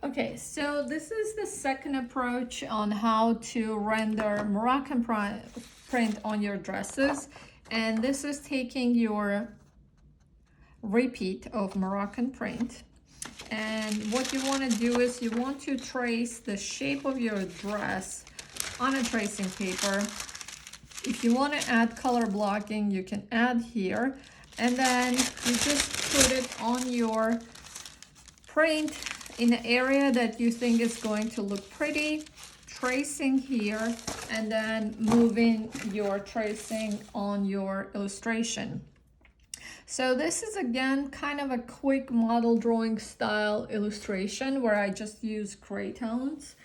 Okay, so this is the second approach on how to render Moroccan print on your dresses. And this is taking your repeat of Moroccan print. And what you want to do is you want to trace the shape of your dress on a tracing paper. If you want to add color blocking, you can add here. And then you just put it on your print in an area that you think is going to look pretty, tracing here, and then moving your tracing on your illustration. So this is again kind of a quick model drawing style illustration where I just use gray tones,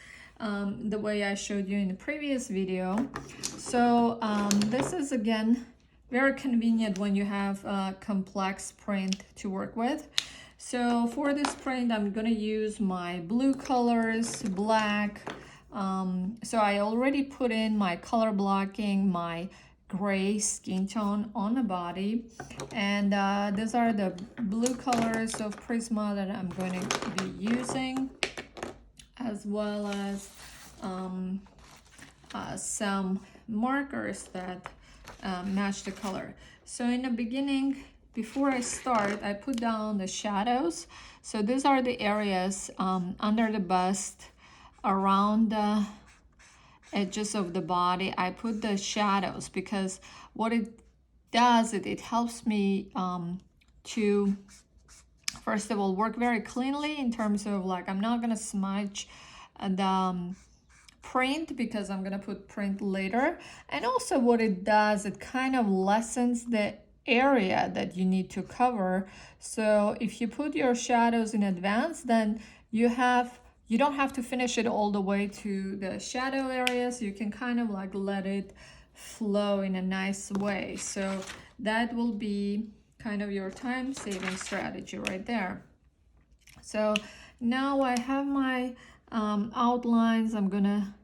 the way I showed you in the previous video. So this is again very convenient when you have a complex print to work with. So for this print, I'm gonna use my blue colors, black. So I already put in my color blocking, my gray skin tone on the body. And these are the blue colors of Prisma that I'm going to be using, as well as some markers that match the color. So in the beginning, before I start, I put down the shadows. So these are the areas under the bust, around the edges of the body. I put the shadows because what it does, it helps me to, first of all, work very cleanly in terms of like, I'm not gonna smudge the print because I'm gonna put print later. And also what it does, it kind of lessens the area that you need to cover. So if you put your shadows in advance, then you don't have to finish it all the way to the shadow areas. You can kind of like let it flow in a nice way. So that will be kind of your time saving strategy right there. So now I have my outlines. I'm gonna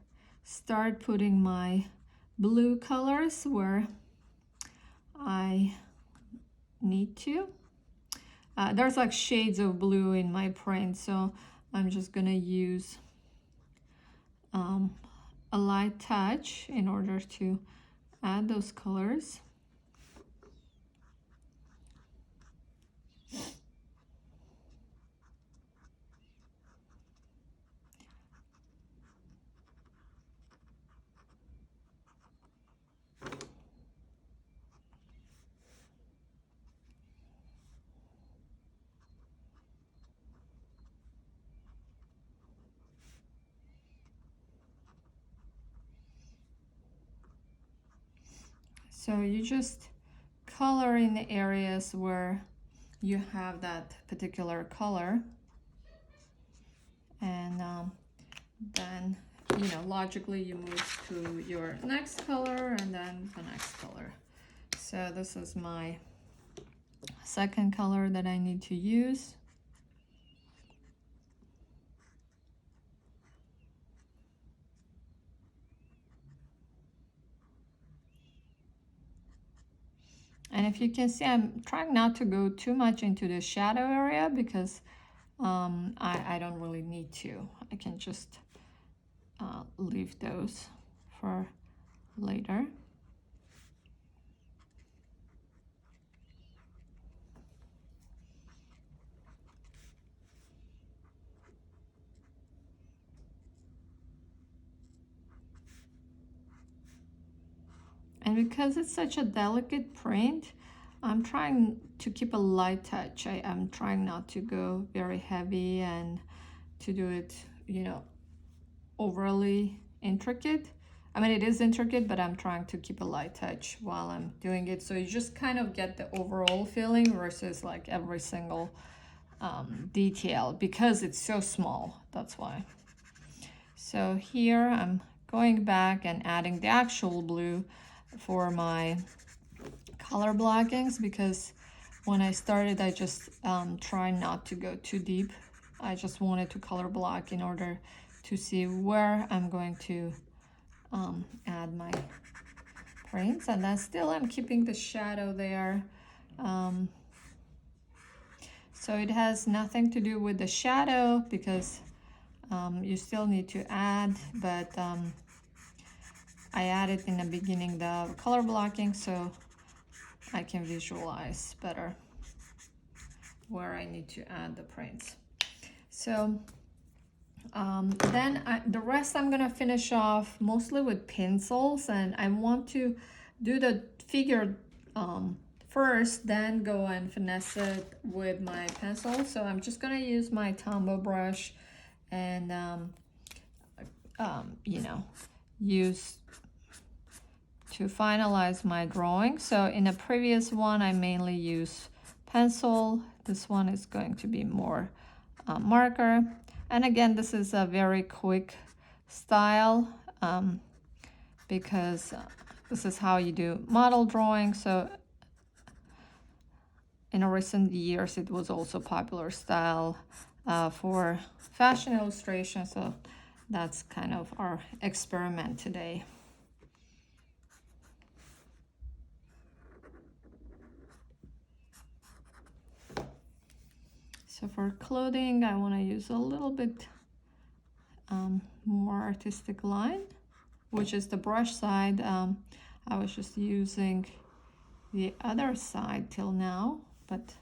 start putting my blue colors where I need to. There's like shades of blue in my print, so I'm just gonna use a light touch in order to add those colors. So you just color in the areas where you have that particular color, and then logically you move to your next color and then the next color. So this is my second color that I need to use. And if you can see, I'm trying not to go too much into the shadow area because I don't really need to. I can just leave those for later. And because it's such a delicate print, I'm trying to keep a light touch. I'm trying not to go very heavy and to do it, overly intricate. I mean, it is intricate, but I'm trying to keep a light touch while I'm doing it. So you just kind of get the overall feeling versus like every single detail because it's so small. That's why. So here I'm going back and adding the actual blue for my color blockings because when I started, I just tried not to go too deep. I just wanted to color block in order to see where I'm going to add my prints, and then still I'm keeping the shadow there. So it has nothing to do with the shadow because You still need to add, but I added in the beginning the color blocking so I can visualize better where I need to add the prints. So then the rest I'm gonna finish off mostly with pencils, and I want to do the figure first, then go and finesse it with my pencil. So I'm just gonna use my Tombow brush and you know, use to finalize my drawing. So in the previous one I mainly use pencil. This one is going to be more marker. And again, this is a very quick style because this is how you do model drawing. So in recent years, it was also popular style for fashion illustration. So that's kind of our experiment today. So for clothing, I want to use a little bit more artistic line, which is the brush side. I was just using the other side till now, but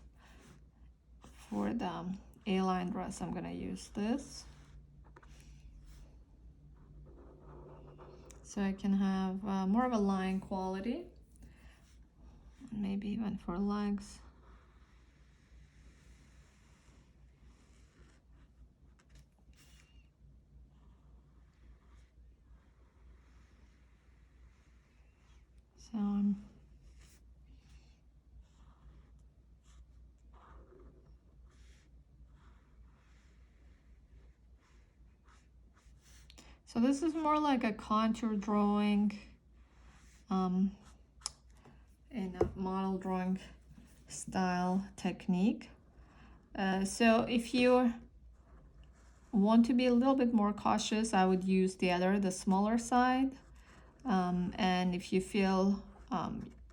for the A-line dress, I'm gonna use this. So I can have more of a line quality, maybe even for legs. So this is more like a contour drawing in a model drawing style technique. So if you want to be a little bit more cautious, I would use the smaller side. And if you feel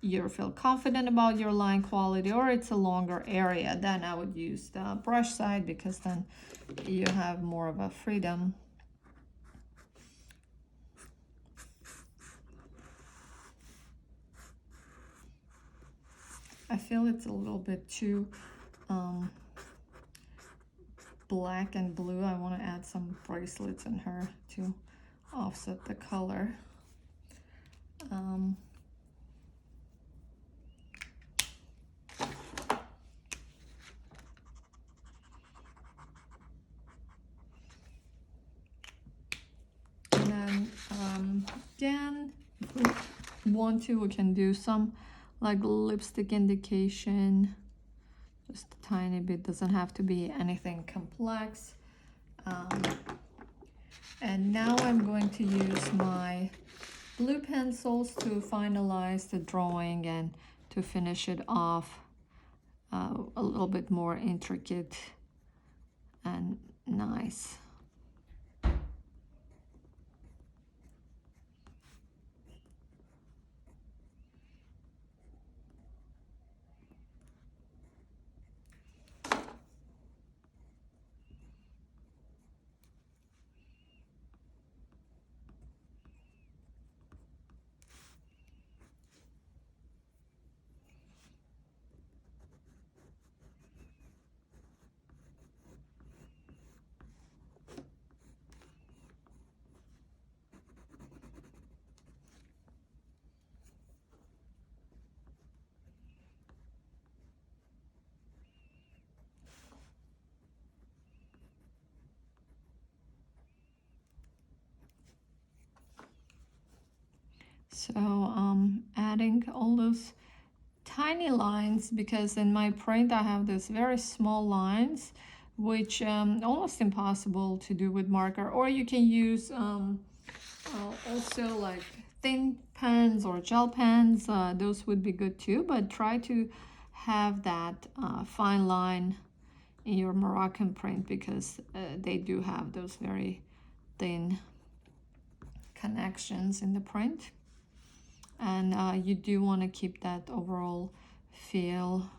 you feel confident about your line quality, or it's a longer area, then I would use the brush side, because then you have more of a freedom. I feel it's a little bit too black and blue. I want to add some bracelets in her to offset the color. And then again, if we want to, we can do some like lipstick indication, just a tiny bit, doesn't have to be anything complex. And now I'm going to use my blue pencils to finalize the drawing and to finish it off a little bit more intricate and nice. So adding all those tiny lines, because in my print I have this very small lines, which almost impossible to do with marker. Or you can use also like thin pens or gel pens. Those would be good too, but try to have that fine line in your Moroccan print, because they do have those very thin connections in the print. And you do want to keep that overall feel.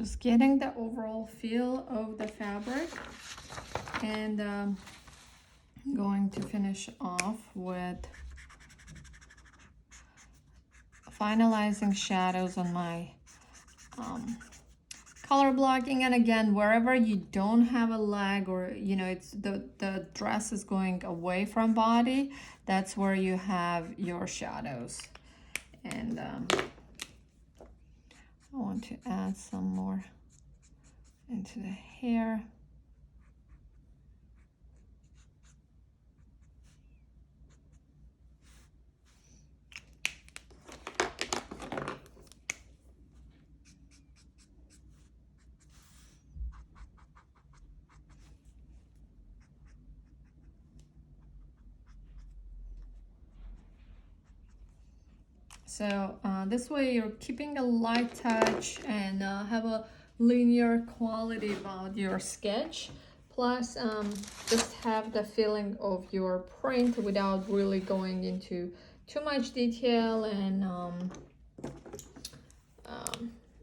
just getting the overall feel of the fabric, and I'm going to finish off with finalizing shadows on my color blocking. And again, wherever you don't have a leg, or you know, it's the dress is going away from body, that's where you have your shadows. And I want to add some more into the hair. So this way you're keeping a light touch and have a linear quality about your sketch. Plus just have the feeling of your print without really going into too much detail and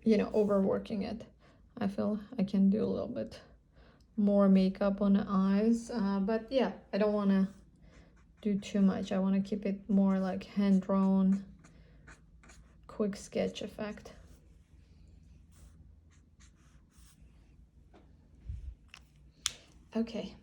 you know, overworking it. I feel I can do a little bit more makeup on the eyes, but yeah, I don't want to do too much. I want to keep it more like hand-drawn, quick sketch effect. Okay,